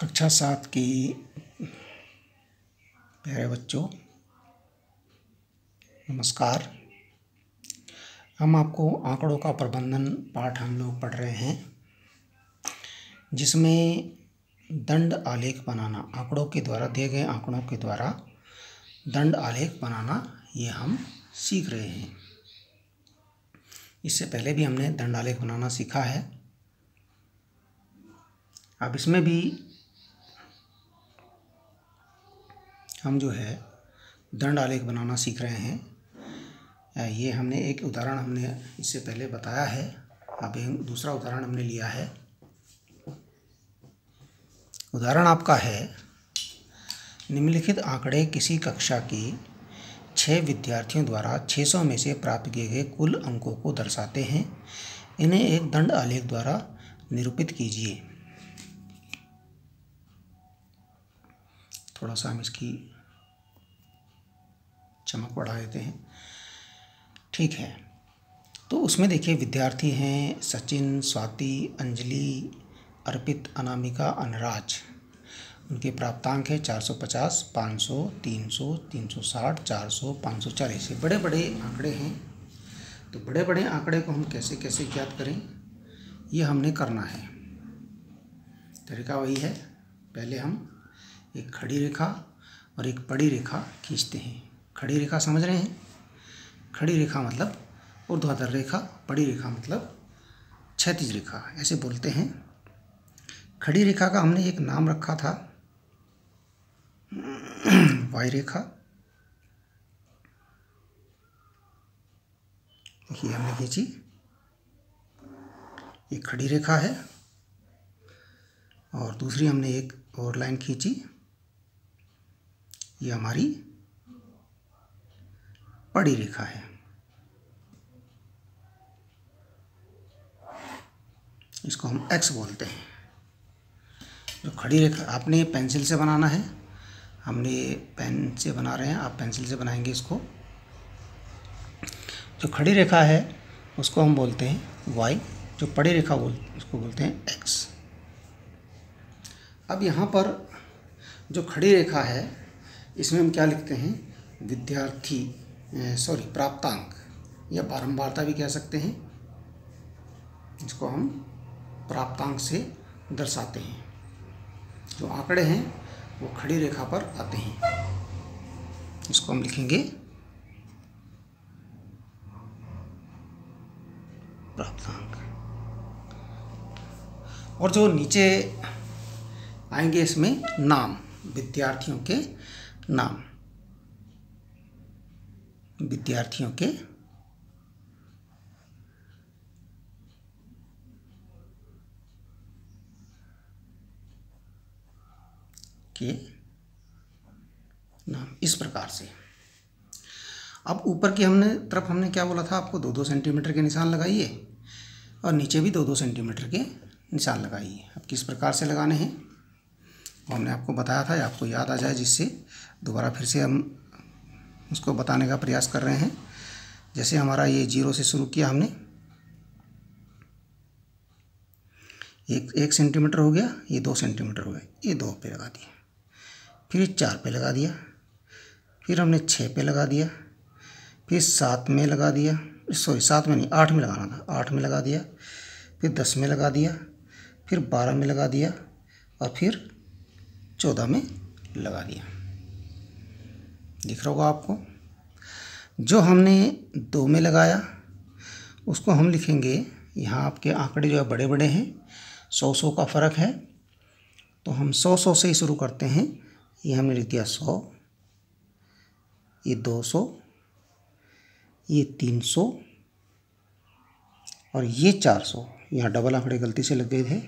कक्षा 7 की प्यारे बच्चों, नमस्कार। हम आपको आंकड़ों का प्रबंधन पाठ हम लोग पढ़ रहे हैं, जिसमें दंड आलेख बनाना, आंकड़ों के द्वारा, दिए गए आंकड़ों के द्वारा दंड आलेख बनाना, ये हम सीख रहे हैं। इससे पहले भी हमने दंड आलेख बनाना सीखा है। अब इसमें भी हम जो है दंड आलेख बनाना सीख रहे हैं। ये हमने एक उदाहरण हमने इससे पहले बताया है। अब एक दूसरा उदाहरण हमने लिया है। उदाहरण आपका है, निम्नलिखित आंकड़े किसी कक्षा की 6 विद्यार्थियों द्वारा 600 में से प्राप्त किए गए कुल अंकों को दर्शाते हैं। इन्हें एक दंड आलेख द्वारा निरूपित कीजिए। थोड़ा सा हम इसकी चमक बढ़ा देते हैं। ठीक है, तो उसमें देखिए विद्यार्थी हैं सचिन, स्वाति, अंजलि, अर्पित, अनामिका, अनराज। उनके प्राप्तांक है 450, 500, 300, 360, 400, 540। ये बड़े बड़े आंकड़े हैं। तो बड़े बड़े आंकड़े को हम कैसे कैसे ज्ञात करें, ये हमने करना है। तरीका वही है। पहले हम एक खड़ी रेखा और एक बड़ी रेखा खींचते हैं। खड़ी रेखा समझ रहे हैं? खड़ी रेखा मतलब ऊर्ध्वाधर रेखा, बड़ी रेखा मतलब क्षैतिज रेखा, ऐसे बोलते हैं। खड़ी रेखा का हमने एक नाम रखा था वाई रेखा। ये हमने खींची, ये खड़ी रेखा है। और दूसरी हमने एक और लाइन खींची, ये हमारी बड़ी रेखा है। इसको हम एक्स बोलते हैं। जो खड़ी रेखा आपने पेंसिल से बनाना है, हमने पेन से बना रहे हैं, आप पेंसिल से बनाएंगे इसको। जो खड़ी रेखा है उसको हम बोलते हैं वाई, जो बड़ी रेखा उसको बोलते हैं एक्स। अब यहाँ पर जो खड़ी रेखा है इसमें हम क्या लिखते हैं, प्राप्तांक या बारंबारता भी कह सकते हैं। इसको हम प्राप्तांक से दर्शाते हैं। जो आंकड़े हैं वो खड़ी रेखा पर आते हैं। इसको हम लिखेंगे प्राप्तांक। और जो नीचे आएंगे इसमें नाम, विद्यार्थियों के नाम, विद्यार्थियों के नाम, इस प्रकार से। अब ऊपर की तरफ हमने क्या बोला था आपको, 2-2 सेंटीमीटर के निशान लगाइए और नीचे भी 2-2 सेंटीमीटर के निशान लगाइए। अब किस प्रकार से लगाने हैं वो हमने आपको बताया था, आपको याद आ जाए, जिससे दोबारा फिर से हम उसको बताने का प्रयास कर रहे हैं। जैसे हमारा ये 0 से शुरू किया हमने, 1 सेंटीमीटर हो गया, ये 2 सेंटीमीटर हो गया, ये 2 पे लगा दिया, फिर 4 पे लगा दिया, फिर हमने 6 पे लगा दिया, फिर 7 में लगा दिया, 7 में नहीं 8 में लगाना था, 8 में लगा दिया, फिर 10 में लगा दिया, फिर 12 में लगा दिया और फिर 14 में लगा दिया। दिख रहा होगा आपको। जो हमने 2 में लगाया उसको हम लिखेंगे, यहाँ आपके आंकड़े जो है बड़े बड़े हैं, 100 का फ़र्क है, तो हम 100 से ही शुरू करते हैं। ये हमने लिख दिया 100, ये 200, ये 300 और ये 400। यहाँ डबल आंकड़े गलती से लग गए थे।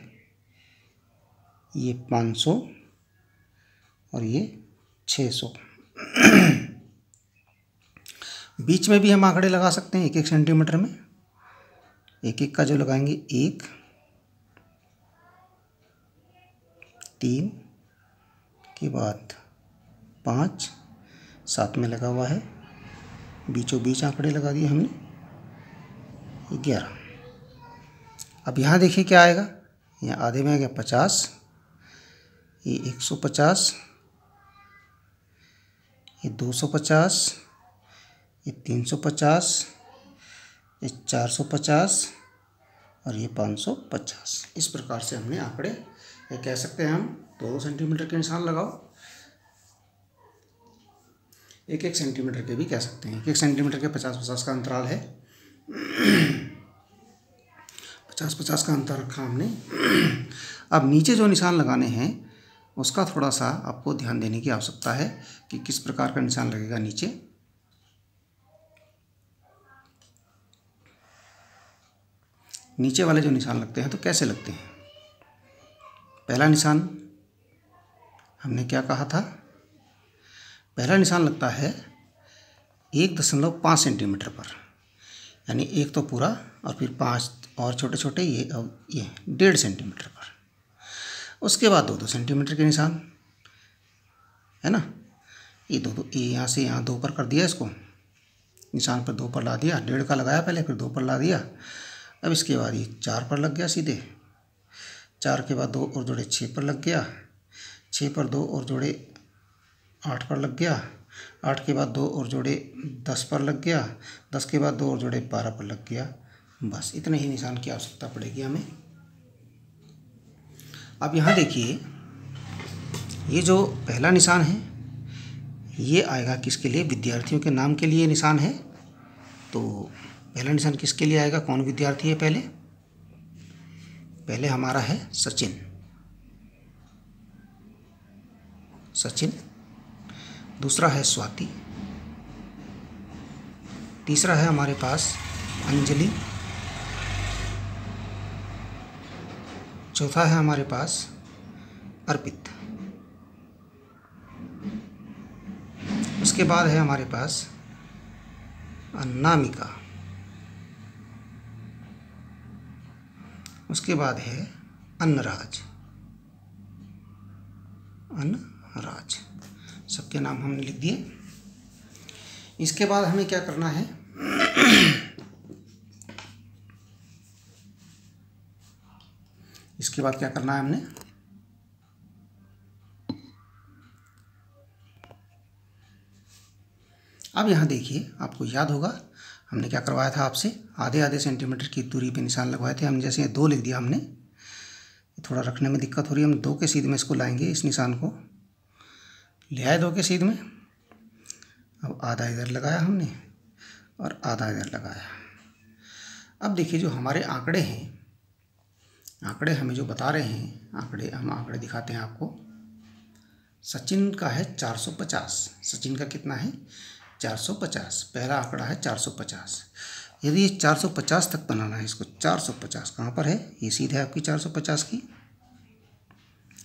ये 500 और ये 600। बीच में भी हम आंकड़े लगा सकते हैं 1-1 सेंटीमीटर में। 1-1 का जो लगाएंगे, 1, 3 के बाद 5, 7 में लगा हुआ है, बीचों बीच आंकड़े लगा दिए हमने, 11। अब यहाँ देखिए क्या आएगा, यहाँ आधे में आ गया 50, ये 150, ये 250, ये 350, ये 450 और ये 550। इस प्रकार से हमने आंकड़े, ये कह सकते हैं हम 2-2 सेंटीमीटर के निशान लगाओ, 1-1 सेंटीमीटर के भी कह सकते हैं। 1 सेंटीमीटर के 50-50 का अंतराल है, 50-50 का अंतर रखा हमने। अब नीचे जो निशान लगाने हैं उसका थोड़ा सा आपको ध्यान देने की आवश्यकता है कि किस प्रकार का निशान लगेगा नीचे। नीचे वाले जो निशान लगते हैं तो कैसे लगते हैं। पहला निशान हमने क्या कहा था, पहला निशान लगता है 1.5 सेंटीमीटर पर, यानी एक तो पूरा और फिर 5 और छोटे छोटे, ये 1.5 सेंटीमीटर पर। उसके बाद 2-2 सेंटीमीटर के निशान है ना, ये 2-2, ये यहाँ से यहाँ 2 पर कर दिया, इसको निशान पर 2 पर ला दिया, 1.5 का लगाया पहले, फिर 2 पर ला दिया। अब इसके बाद ये 4 पर लग गया सीधे, 4 के बाद 2 और जोड़े 6 पर लग गया, 6 पर 2 और जोड़े 8 पर लग गया, 8 के बाद 2 और जोड़े 10 पर लग गया, 10 के बाद 2 और जोड़े 12 पर लग गया। बस इतने ही निशान की आवश्यकता पड़ेगी हमें। अब यहाँ देखिए, ये जो पहला निशान है ये आएगा किसके लिए, विद्यार्थियों के नाम के लिए निशान है। तो पहला निशान किसके लिए आएगा, कौन विद्यार्थी है पहले, पहले हमारा है सचिन, सचिन। दूसरा है स्वाति, तीसरा है हमारे पास अंजलि, चौथा है हमारे पास अर्पित, उसके बाद है हमारे पास अनामिका, उसके बाद है अन्नराज, अन्नराज। सबके नाम हमने लिख दिए। इसके बाद हमें क्या करना है, इसके बाद क्या करना है हमने, अब यहाँ देखिए, आपको याद होगा हमने क्या करवाया था आपसे, आधे सेंटीमीटर की दूरी पे निशान लगवाए थे हम। जैसे 2 लिख दिया हमने, थोड़ा रखने में दिक्कत हो रही है, हम 2 के सीध में इसको लाएंगे, इस निशान को ले आए 2 के सीध में। अब आधा इधर लगाया हमने और आधा इधर लगाया। अब देखिए, जो हमारे आंकड़े हैं, आंकड़े हमें जो बता रहे हैं, हम आंकड़े दिखाते हैं आपको। सचिन का है 450, सचिन का कितना है 450, पहला आंकड़ा है 450। यदि ये 450 तक बनाना है इसको, 450 कहाँ पर है, ये सीध है आपकी 450 की,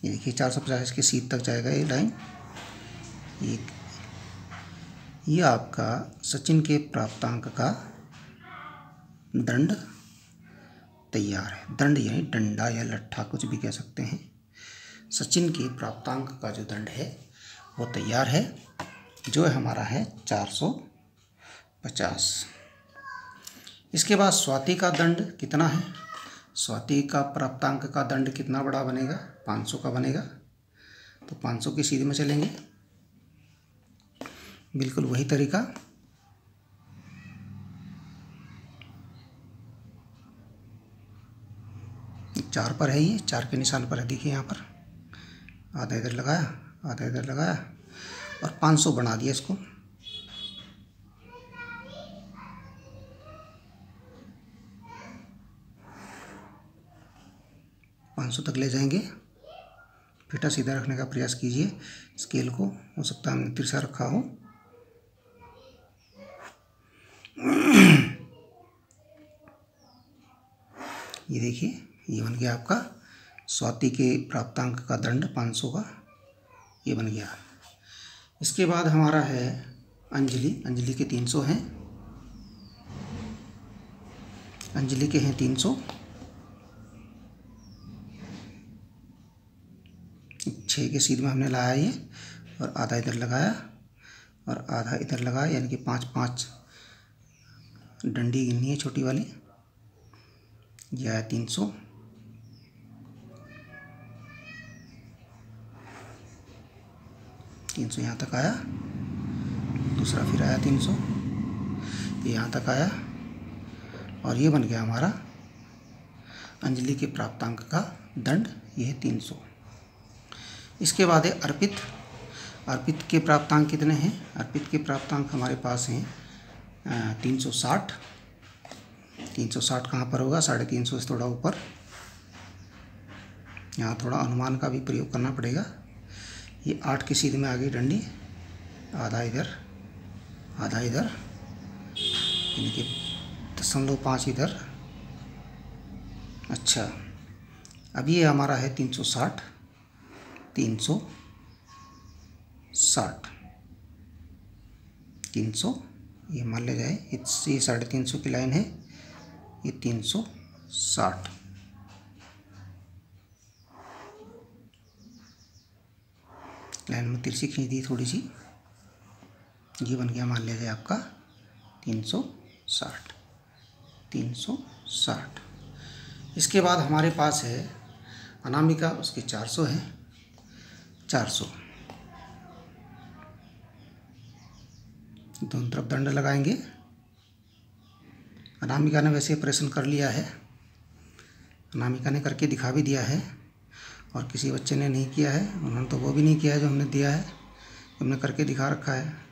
ये देखिए 450 के सीध तक जाएगा ये लाइन। ये आपका सचिन के प्राप्तांक का दंड तैयार है। दंड यानी डंडा या लट्ठा, कुछ भी कह सकते हैं। सचिन के प्राप्तांक का जो दंड है वो तैयार है, जो हमारा है 450। इसके बाद स्वाति का दंड कितना है, स्वाति का प्राप्तांक का दंड कितना बड़ा बनेगा, 500 का बनेगा। तो 500 की सीध में चलेंगे, बिल्कुल वही तरीका। चार पर है, ये 4 के निशान पर है, देखिए यहाँ पर आधा इधर लगाया, आधा इधर लगाया और 500 बना दिया इसको। $500 तक ले जाएंगे। फीता सीधा रखने का प्रयास कीजिए, स्केल को, हो सकता है हमने तिरछा रखा हो। ये देखिए, ये बन गया आपका स्वाति के प्राप्तांक का दंड 500 का, ये बन गया। इसके बाद हमारा है अंजलि, अंजलि के 300 हैं, अंजलि के हैं 300। 6 के सीध में हमने लगाया ये, और आधा इधर लगाया और आधा इधर लगाया, यानी कि 5-5 डंडी गिननी है छोटी वाली। यह है 300। 300 यहाँ तक आया, दूसरा फिर आया 300, ये यहाँ तक आया और ये बन गया हमारा अंजलि के प्राप्तांक का दंड, ये है 300। इसके बाद है अर्पित। अर्पित के प्राप्तांक कितने हैं? अर्पित के प्राप्तांक हमारे पास हैं 360। 360 कहाँ पर होगा? 350 से थोड़ा ऊपर। यहाँ थोड़ा अनुमान का भी प्रयोग करना पड़ेगा। ये 8 की सीध में आ गई डंडी, आधा इधर आधा इधर, यानी कि 0.5 इधर। अच्छा, अब ये हमारा है 360, 300, ये मान लिया जाए ये 350 की लाइन है, ये 360। लाइन में तिरछी खींच दी थोड़ी सी, ये बन गया मान लिया जाए आपका 360। इसके बाद हमारे पास है अनामिका, उसके 400 है। 400 दोनों तरफ दंड लगाएंगे। अनामिका ने वैसे ऑपरेशन कर लिया है, अनामिका ने करके दिखा भी दिया है, और किसी बच्चे ने नहीं किया है, उन्होंने तो वो भी नहीं किया है जो हमने दिया है, हमने करके दिखा रखा है।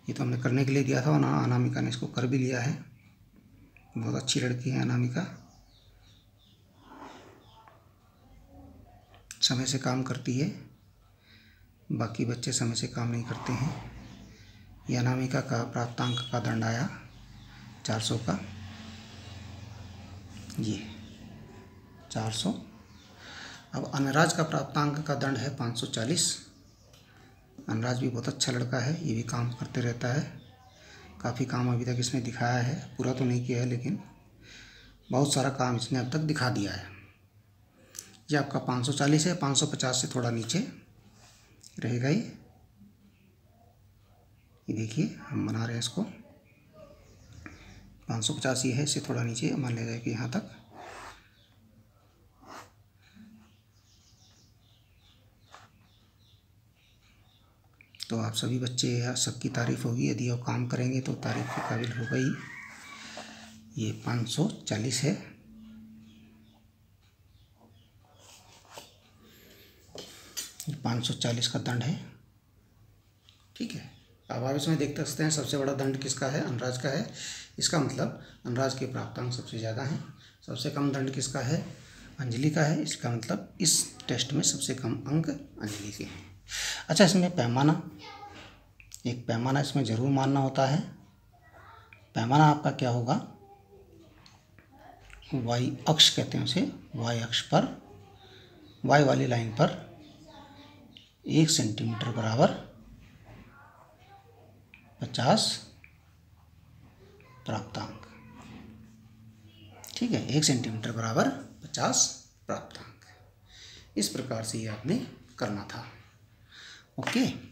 ये तो हमने करने के लिए दिया था और अनामिका ने इसको कर भी लिया है। बहुत अच्छी लड़की है अनामिका, समय से काम करती है, बाकी बच्चे समय से काम नहीं करते हैं। ये अनामिका का प्राप्तांक का दंड आया 400 का, ये 400। अब अनराज का प्राप्तांक का दंड है 540। अनराज भी बहुत अच्छा लड़का है, ये भी काम करते रहता है, काफ़ी काम अभी तक इसने दिखाया है, पूरा तो नहीं किया है लेकिन बहुत सारा काम इसने अब तक दिखा दिया है। ये आपका 540 है, 550 से थोड़ा नीचे रहेगा ये देखिए हम बना रहे हैं इसको, 550 ये है, इससे थोड़ा नीचे मान लिया जाए कि यहाँ तक। तो आप सभी बच्चे, सबकी तारीफ़ होगी, यदि वो काम करेंगे तो तारीफ़ के काबिल होगा ही। ये 540 है। ये 540 का दंड है, ठीक है। अब आप इसमें देख सकते हैं सबसे बड़ा दंड किसका है? अनराज का है। इसका मतलब अनराज के प्राप्तांक सबसे ज़्यादा हैं। सबसे कम दंड किसका है? अंजलि का है। इसका मतलब इस टेस्ट में सबसे कम अंक अंजलि के हैं। अच्छा, इसमें पैमाना, एक पैमाना इसमें ज़रूर मानना होता है। पैमाना आपका क्या होगा? वाई अक्ष कहते हैं उसे, वाई अक्ष पर, वाई वाली लाइन पर 1 सेंटीमीटर बराबर 50 प्राप्तांक, ठीक है। 1 सेंटीमीटर बराबर 50 प्राप्तांक। इस प्रकार से ये आपने करना था, ओके।